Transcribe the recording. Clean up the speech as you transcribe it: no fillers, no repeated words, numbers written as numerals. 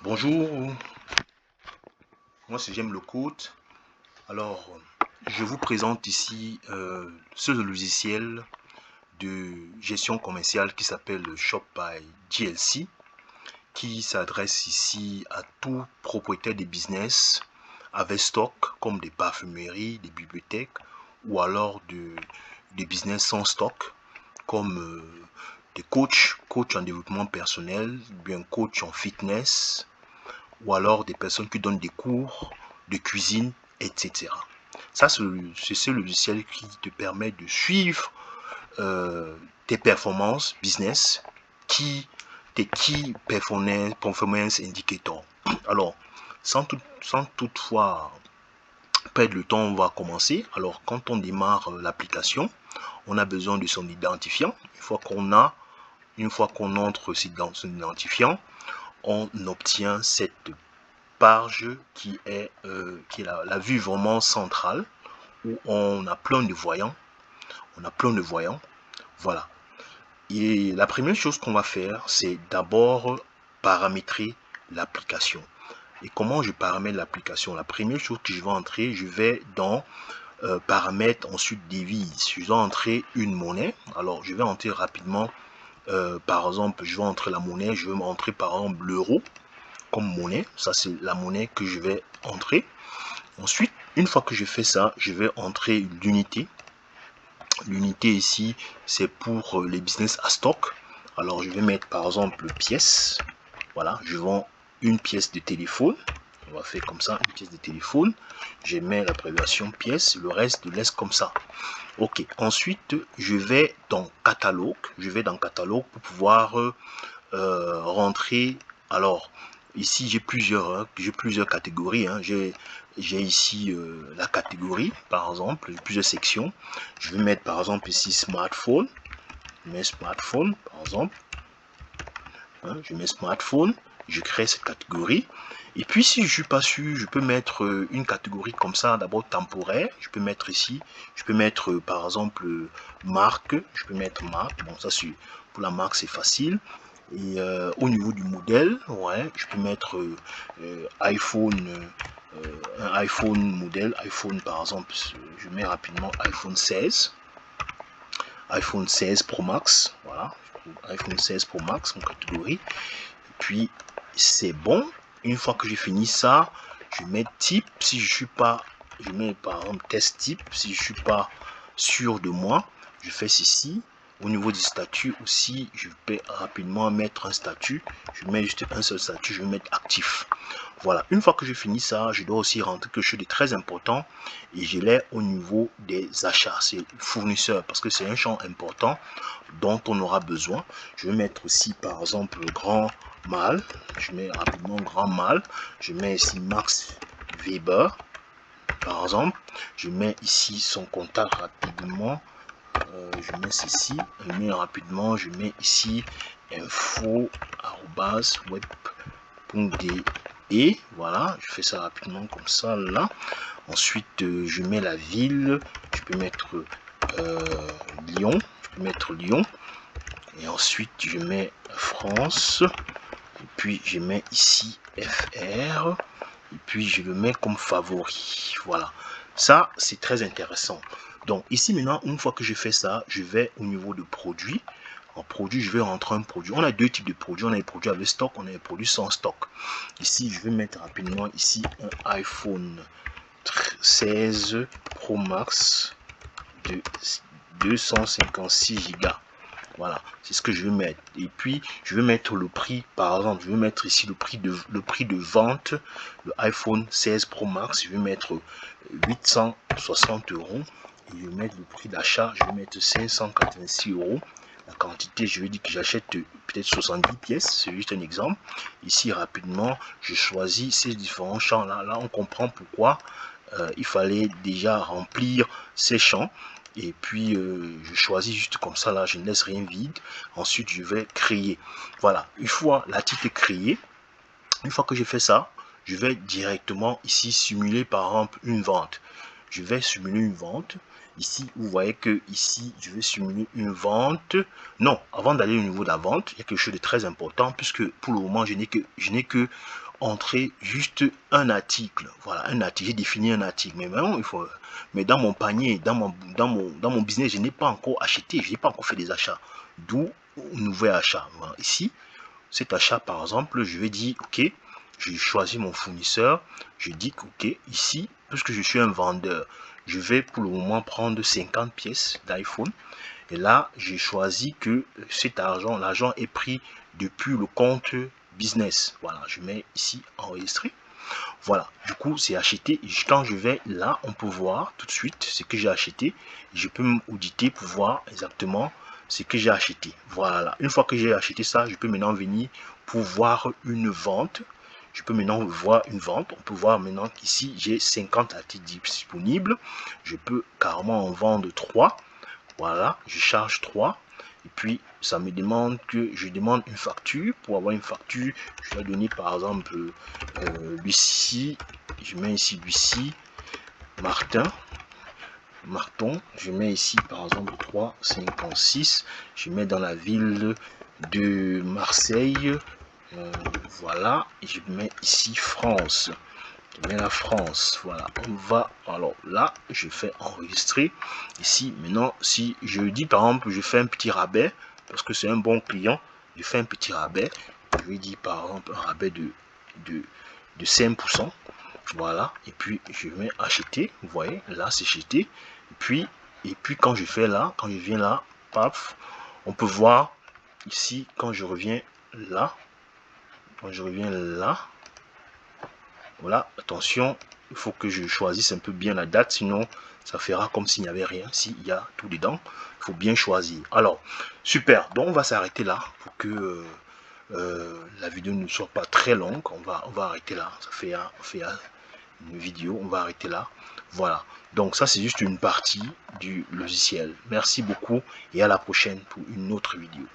Bonjour, moi c'est J'aime le code. Alors, je vous présente ici ce logiciel de gestion commerciale qui s'appelle Shop by GLC, qui s'adresse ici à tout propriétaire de business avec stock comme des parfumeries, des bibliothèques ou alors des business sans stock comme des coachs en développement personnel, bien coach en fitness, ou alors des personnes qui donnent des cours de cuisine, etc. Ça, c'est ce logiciel qui te permet de suivre tes performances business, tes key performance indicators. Alors, sans toutefois perdre le temps, on va commencer. Alors, quand on démarre l'application, on a besoin de son identifiant. Une fois qu'on entre dans son identifiant, on obtient cette page qui est la vue vraiment centrale où on a plein de voyants. Voilà. Et la première chose qu'on va faire, c'est d'abord paramétrer l'application. Et comment je paramètre l'application? La première chose que je vais entrer, je vais dans paramètres, ensuite devise. Je dois entrer une monnaie. Alors, je vais entrer rapidement. Par exemple, je vais entrer la monnaie. Je vais entrer par exemple l'euro comme monnaie. Ça, c'est la monnaie que je vais entrer. Ensuite, une fois que je fais ça, je vais entrer l'unité. L'unité ici, c'est pour les business à stock. Alors, je vais mettre par exemple pièce. Voilà, je vends une pièce de téléphone. On va faire comme ça, une pièce de téléphone. Je mets l'abréviation pièce, le reste, je laisse comme ça. Ok, ensuite, je vais dans catalogue. Je vais dans catalogue pour pouvoir rentrer. Alors, ici, j'ai plusieurs catégories. J'ai ici la catégorie, par exemple, plusieurs sections. Je vais mettre, par exemple, ici smartphone. Je mets smartphone, par exemple. Je mets smartphone. Je crée cette catégorie. Et puis, si je suis pas sûr, je peux mettre une catégorie comme ça, d'abord temporaire. Je peux mettre ici, je peux mettre, par exemple, marque. Je peux mettre marque. Bon, ça, pour la marque, c'est facile. Et au niveau du modèle, ouais, je peux mettre iPhone, un iPhone modèle, iPhone par exemple, je mets rapidement iPhone 16, iPhone 16 Pro Max, voilà, iPhone 16 Pro Max en catégorie. Et puis c'est bon. Une fois que j'ai fini ça, je mets type. Si je suis pas, je mets par exemple test type. Si je suis pas sûr de moi, je fais ceci. Au niveau du statut aussi, je peux rapidement mettre un statut. Je mets juste un seul statut, je vais mettre actif. Voilà, une fois que j'ai fini ça, je dois aussi rentrer quelque chose de très important et je l'ai au niveau des achats, c'est fournisseur parce que c'est un champ important dont on aura besoin. Je vais mettre aussi par exemple grand mâle, je mets rapidement grand mâle, je mets ici Max Weber par exemple, je mets ici son contact rapidement. Je mets ceci, je mets rapidement, je mets ici info@web.de et voilà, je fais ça rapidement comme ça là. Ensuite, je mets la ville, je peux mettre Lyon, et ensuite je mets France, et puis je mets ici FR, et puis je le mets comme favori. Voilà, ça c'est très intéressant. Donc ici maintenant, une fois que j'ai fait ça, je vais au niveau de produits. En produit, je vais rentrer un produit. On a deux types de produits. On a les produits avec stock, on a les produits sans stock. Ici, je vais mettre rapidement ici un iPhone 16 Pro Max de 256 Go. Voilà, c'est ce que je vais mettre. Et puis, je vais mettre le prix. Par exemple, je vais mettre ici le prix de vente. Le iPhone 16 Pro Max, je vais mettre 860 euros. Et je vais mettre le prix d'achat, je vais mettre 586 euros. La quantité, je vais dire que j'achète peut-être 70 pièces. C'est juste un exemple. Ici, rapidement, je choisis ces différents champs. Là, on comprend pourquoi il fallait déjà remplir ces champs. Et puis je choisis juste comme ça là, je ne laisse rien vide. Ensuite je vais créer. Voilà, une fois l'article créé, une fois que j'ai fait ça, je vais directement ici simuler par exemple une vente. Je vais simuler une vente. Ici, vous voyez que ici, je vais simuler une vente. Non, avant d'aller au niveau de la vente, il y a quelque chose de très important puisque pour le moment, je n'ai que entrer juste un article. Voilà, un article. J'ai défini un article. Mais maintenant, mais dans mon panier, dans mon business, je n'ai pas encore acheté. Je n'ai pas encore fait des achats. D'où un nouvel achat. Voilà. Ici, cet achat, par exemple, je vais dire, OK, je choisis mon fournisseur. Je dis que, OK, ici, puisque je suis un vendeur, je vais pour le moment prendre 50 pièces d'iPhone. Et là, j'ai choisi que cet argent, l'argent est pris depuis le compte business. Voilà, je mets ici enregistrer. Voilà, du coup, c'est acheté. Et quand je vais là, on peut voir tout de suite ce que j'ai acheté. Je peux m'auditer pour voir exactement ce que j'ai acheté. Voilà, une fois que j'ai acheté ça, je peux maintenant venir pour voir une vente. Je peux maintenant voir une vente. On peut voir maintenant qu'ici, j'ai 50 articles disponibles. Je peux carrément en vendre 3. Voilà, je charge 3. Et puis, ça me demande que je demande une facture. Pour avoir une facture, je vais donner par exemple Lucie. Je mets ici Lucie. Martin. Je mets ici par exemple 3,56. Je mets dans la ville de Marseille. Voilà. Et je mets ici France. Je mets la France. Voilà. On va. Alors là, je fais enregistrer. Ici, maintenant, si je dis par exemple, je fais un petit rabais, parce que c'est un bon client, je fais un petit rabais. Je lui dis par exemple un rabais de 5%. Voilà. Et puis, je mets acheter. Vous voyez, là, c'est acheté. Et puis, quand je fais là, quand je viens là, paf, on peut voir ici, quand je reviens là, voilà, attention, il faut que je choisisse un peu bien la date, sinon ça fera comme s'il n'y avait rien. S'il y a tout dedans, il faut bien choisir. Alors, super, donc on va s'arrêter là pour que la vidéo ne soit pas très longue. On va arrêter là, ça fait une vidéo, on va arrêter là. Voilà, donc ça c'est juste une partie du logiciel. Merci beaucoup et à la prochaine pour une autre vidéo.